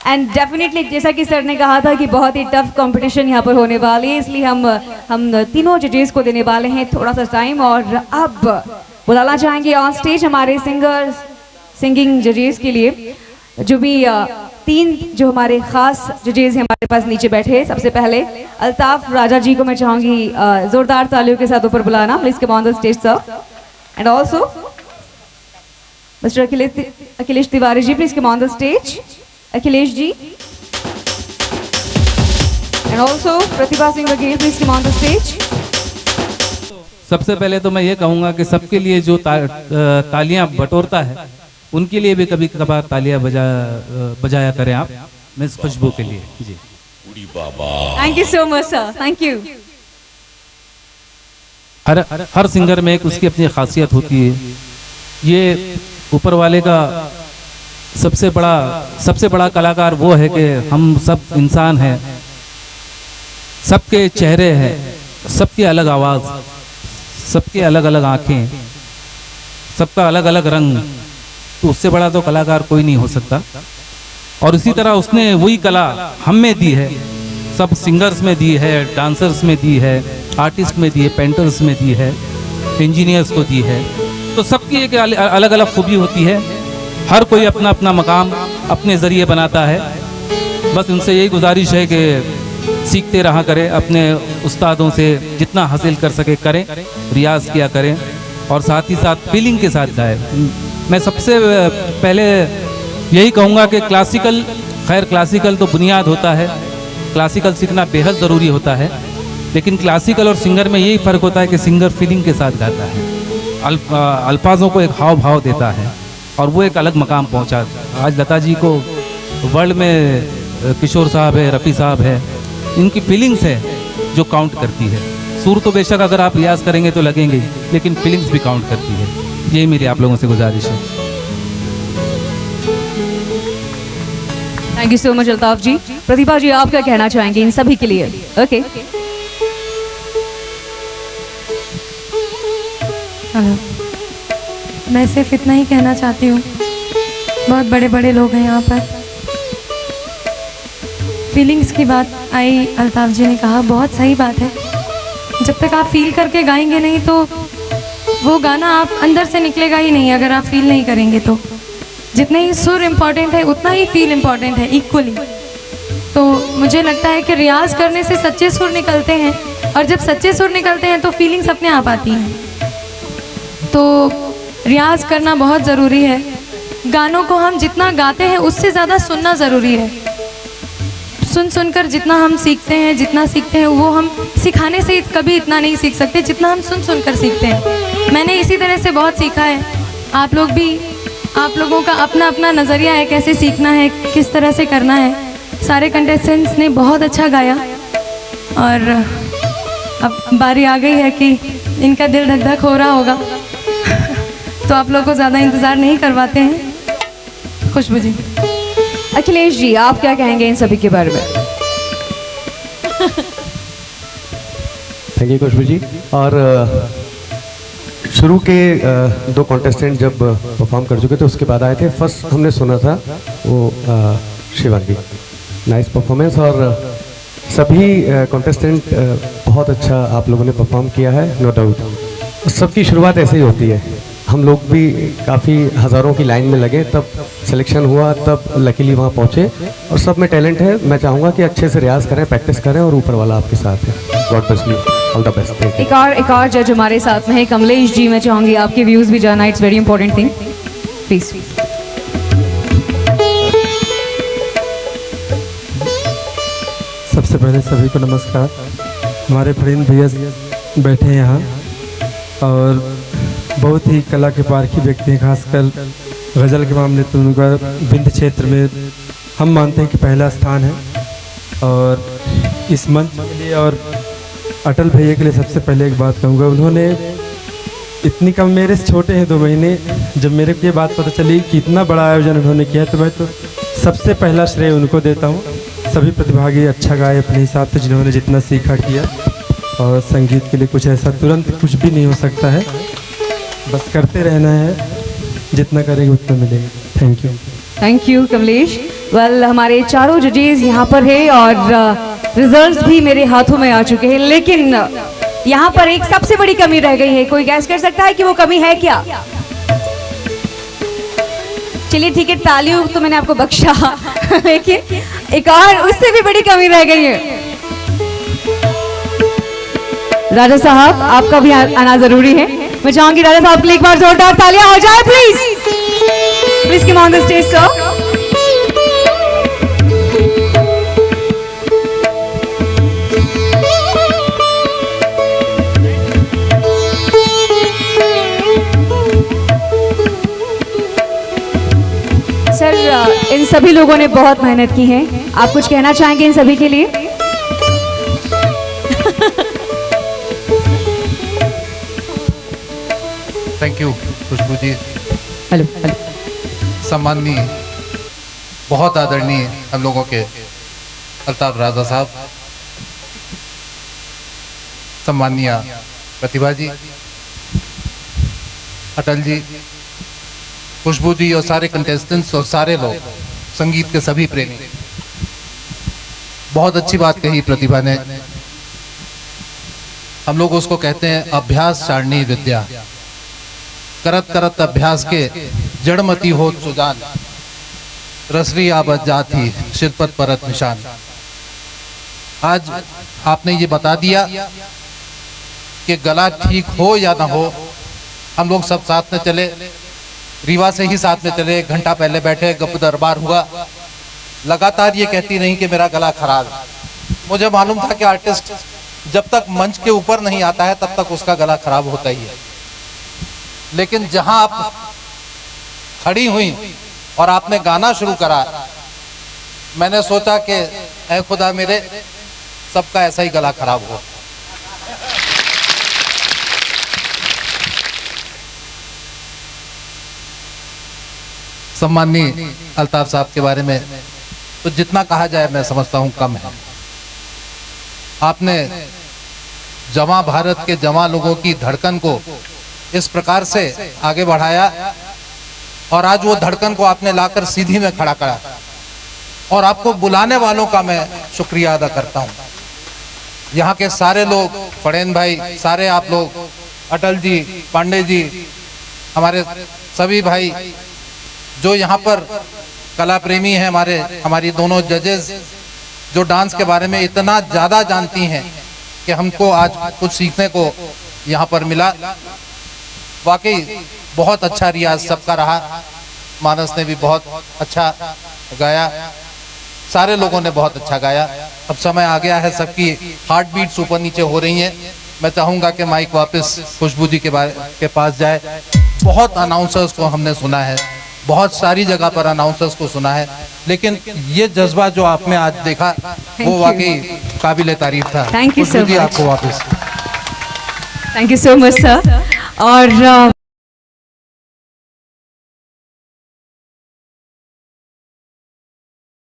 And definitely जैसा कि sir ने कहा था कि बहुत ही टफ कंपटीशन यहाँ पर होने वाली है, इसलिए हम तीनों जजेस को देने वाले हैं थोड़ा सा टाइम। और अब बुलाना चाहेंगे ऑन स्टेज हमारे सिंगिंग जजेस के लिए, जो भी तीन जो हमारे खास जजेस हैं हमारे पास नीचे बैठे हैं। सबसे पहले अल्ताफ राजा जी को मैं चाहूंगी जोरदार तालियों के साथ ऊपर बुलाना। Please come on the stage sir. And also mister Akhilesh Tiwari ji, please come on the stage. Akhilesh ji. And also Pratibha Singh वकील, please come on the stage. सबसे पहले तो मैं ये कहूँगा कि सबके लिए जो तालियां बटोरता है उनके लिए भी कभी कभार तालियां बजाया करें आप, मिस खुशबू के लिए जी। Thank you so much sir, thank you. हर सिंगर में एक उसकी अपनी खासियत होती है। ये ऊपर वाले का सबसे बड़ा कलाकार वो है कि हम सब इंसान हैं, सबके चेहरे हैं, सबकी अलग आवाज़, सबके अलग अलग आँखें, सबका अलग अलग रंग, तो उससे बड़ा तो कलाकार कोई नहीं हो सकता। और इसी तरह उसने वही कला हम में दी है, सब सिंगर्स में दी है, डांसर्स में दी है, आर्टिस्ट में दी है, पेंटर्स में दी है, इंजीनियर्स को दी है। तो सबकी एक अलग अलग खूबी होती है, हर कोई अपना अपना मकाम अपने ज़रिए बनाता है। बस उनसे यही गुजारिश है कि सीखते रहा करें, अपने उस्तादों से जितना हासिल कर सके करें, रियाज किया करें और साथ ही साथ फीलिंग के साथ गाएं। मैं सबसे पहले यही कहूँगा कि क्लासिकल तो बुनियाद होता है, क्लासिकल सीखना बेहद ज़रूरी होता है, लेकिन क्लासिकल और सिंगर में यही फ़र्क होता है कि सिंगर फीलिंग के साथ गाता है, अल्फाजों को एक हाव भाव देता है और वो एक अलग मकाम पहुँचा। आज लता जी को वर्ल्ड में किशोर साहब है, रफ़ी साहब है, इनकी फीलिंग्स है जो काउंट करती है। सुर तो बेशक अगर आप रियाज करेंगे तो लगेंगे, लेकिन फीलिंग्स भी काउंट करती है। यही मेरी आप लोगों से गुजारिश है। Thank you so much Altaf ji. Pratibha ji, आप क्या कहना चाहेंगे इन सभी के लिए? ओके हेलो, मैं सिर्फ इतना ही कहना चाहती हूँ, बहुत बड़े बड़े लोग हैं यहाँ पर। फीलिंग्स की बात आई, अल्ताफ जी ने कहा, बहुत सही बात है। जब तक आप फील करके गाएंगे नहीं तो वो गाना आप अंदर से निकलेगा ही नहीं, अगर आप फील नहीं करेंगे तो। जितने ही सुर इम्पॉर्टेंट है उतना ही फील इम्पॉर्टेंट है, इक्वली। तो मुझे लगता है कि रियाज करने से सच्चे सुर निकलते हैं, और जब सच्चे सुर निकलते हैं तो फीलिंग्स अपने आप आती हैं। तो रियाज करना बहुत ज़रूरी है। गानों को हम जितना गाते हैं उससे ज़्यादा सुनना ज़रूरी है। सुनकर जितना हम सीखते हैं वो हम सिखाने से कभी इतना नहीं सीख सकते जितना हम सुनकर सीखते हैं। मैंने इसी तरह से बहुत सीखा है। आप लोगों का अपना अपना नज़रिया है कैसे सीखना है, किस तरह से करना है। सारे कंटेस्टेंट्स ने बहुत अच्छा गाया और अब बारी आ गई है कि इनका दिल धक धक हो रहा होगा तो आप लोगों को ज़्यादा इंतज़ार नहीं करवाते हैं। खुशबू जी। अखिलेश जी, आप क्या कहेंगे इन सभी के बारे में? थैंक यू खुशबू जी। और शुरू के दो कॉन्टेस्टेंट जब परफॉर्म कर चुके थे उसके बाद आए थे, फर्स्ट हमने सुना था वो शिवांगी, नाइस परफॉर्मेंस। और सभी कॉन्टेस्टेंट बहुत अच्छा आप लोगों ने परफॉर्म किया है, नो डाउट। सबकी शुरुआत ऐसे ही होती है, हम लोग भी काफ़ी हज़ारों की लाइन में लगे, तब सिलेक्शन हुआ, तब लकीली वहाँ पहुँचे। और सब में टैलेंट है। मैं चाहूँगा कि अच्छे से रियाज करें, प्रैक्टिस करें और ऊपर वाला आपके साथ है। God bless you, all the best. एक और जज हमारे साथ में है कमलेश जी। मैं चाहूँगी आपके व्यूज़ भी जानना, it's very important thing, please. सबसे पहले सभी को नमस्कार। हमारे फ्रेंड भैया बैठे हैं यहाँ और बहुत ही कला के पारखी व्यक्ति हैं, खासकर गज़ल के मामले तो उनका विंध्य क्षेत्र में हम मानते हैं कि पहला स्थान है। और इस मंच के लिए और अटल भैया के लिए सबसे पहले एक बात कहूँगा, उन्होंने इतनी कम, मेरे से छोटे हैं 2 महीने, जब मेरे को ये बात पता चली कि इतना बड़ा आयोजन उन्होंने किया तो मैं तो सबसे पहला श्रेय उनको देता हूँ। सभी प्रतिभागी अच्छा गाए अपने हिसाब से, जिन्होंने जितना सीखा किया। और संगीत के लिए कुछ ऐसा तुरंत कुछ भी नहीं हो सकता है, बस करते रहना है, जितना करेंगे उतना मिलेगा। Thank you. Thank you Kamlesh. Well हमारे चारों जजेस यहाँ पर है और रिजल्ट्स भी मेरे हाथों में आ चुके हैं, लेकिन यहाँ पर एक सबसे बड़ी कमी रह गई है। कोई गैस कर सकता है कि वो कमी है क्या? चलिए ठीक है, तालियों तो मैंने आपको बख्शा लेकिन एक और उससे भी बड़ी कमी रह गई है। राजा साहब आपका भी आना जरूरी है। मैं चाहूंगी राजा साहब के लिए एक बार जोरदार तालियां हो जाए please. Please come on the stage sir. Sir इन सभी लोगों ने बहुत मेहनत की है, आप कुछ कहना चाहेंगे इन सभी के लिए? Thank you Khushbu ji. Hello hello. सम्माननीय, बहुत आदरणीय हम लोगों के अल्ताफ राजा साहब, सम्माननीय प्रतिभा जी, अटल जी, खुशबू जी और सारे कंटेस्टेंट्स और सारे लोग, संगीत के सभी प्रेमी। बहुत अच्छी बात कही प्रतिभा ने। हम लोग उसको कहते हैं अभ्यास सारणी विद्या। करत करत अभ्यास के जड़मती हो सुजान, रसरी आबद जाती शिरपत परत निशान। आज आपने ये बता दिया कि गला ठीक हो या ना हो, हम लोग सब साथ में चले, रीवा से ही साथ में चले, 1 घंटा पहले बैठे, गप दरबार हुआ, लगातार ये कहती नहीं कि मेरा गला खराब है। मुझे मालूम था कि आर्टिस्ट जब तक मंच के ऊपर नहीं आता है तब तक उसका गला खराब होता ही है, लेकिन जहां आप खड़ी हुई और आपने गाना शुरू करा, मैंने सोचा कि ऐ खुदा मेरे, सबका ऐसा ही गला खराब हो। सम्माननीय अल्ताफ साहब के बारे में तो जितना कहा जाए मैं समझता हूं कम है। आपने जवां भारत के जवां लोगों की धड़कन को इस प्रकार से आगे बढ़ाया और आज वो धड़कन को आपने लाकर सीधी में खड़ा करा, और आपको बुलाने वालों का मैं शुक्रिया अदा करता हूं। यहाँ के सारे लोग, फड़ेन भाई, सारे आप लोग, अटल जी, पांडे जी, हमारे सभी भाई जो यहाँ पर कला प्रेमी हैं, हमारी दोनों जजेस जो डांस के बारे में इतना ज्यादा जानती हैं कि हमको आज कुछ सीखने को यहाँ पर मिला। वाकई बहुत अच्छा रियाज सबका रहा। मानस ने भी बहुत अच्छा गाया, सारे लोगों ने बहुत अच्छा गाया। अब समय आ गया है, सबकी हार्ट बीट्स ऊपर नीचे हो रही हैं। मैं चाहूंगा कि माइक वापस खुशबू जी के पास जाए। बहुत अनाउंसर्स को हमने सुना है, बहुत सारी जगह पर अनाउंसर्स को सुना है, लेकिन ये जज्बा जो आपने आज देखा वो वाकई काबिले तारीफ था। Thank you so much. आपको वापस thank you so much sir. और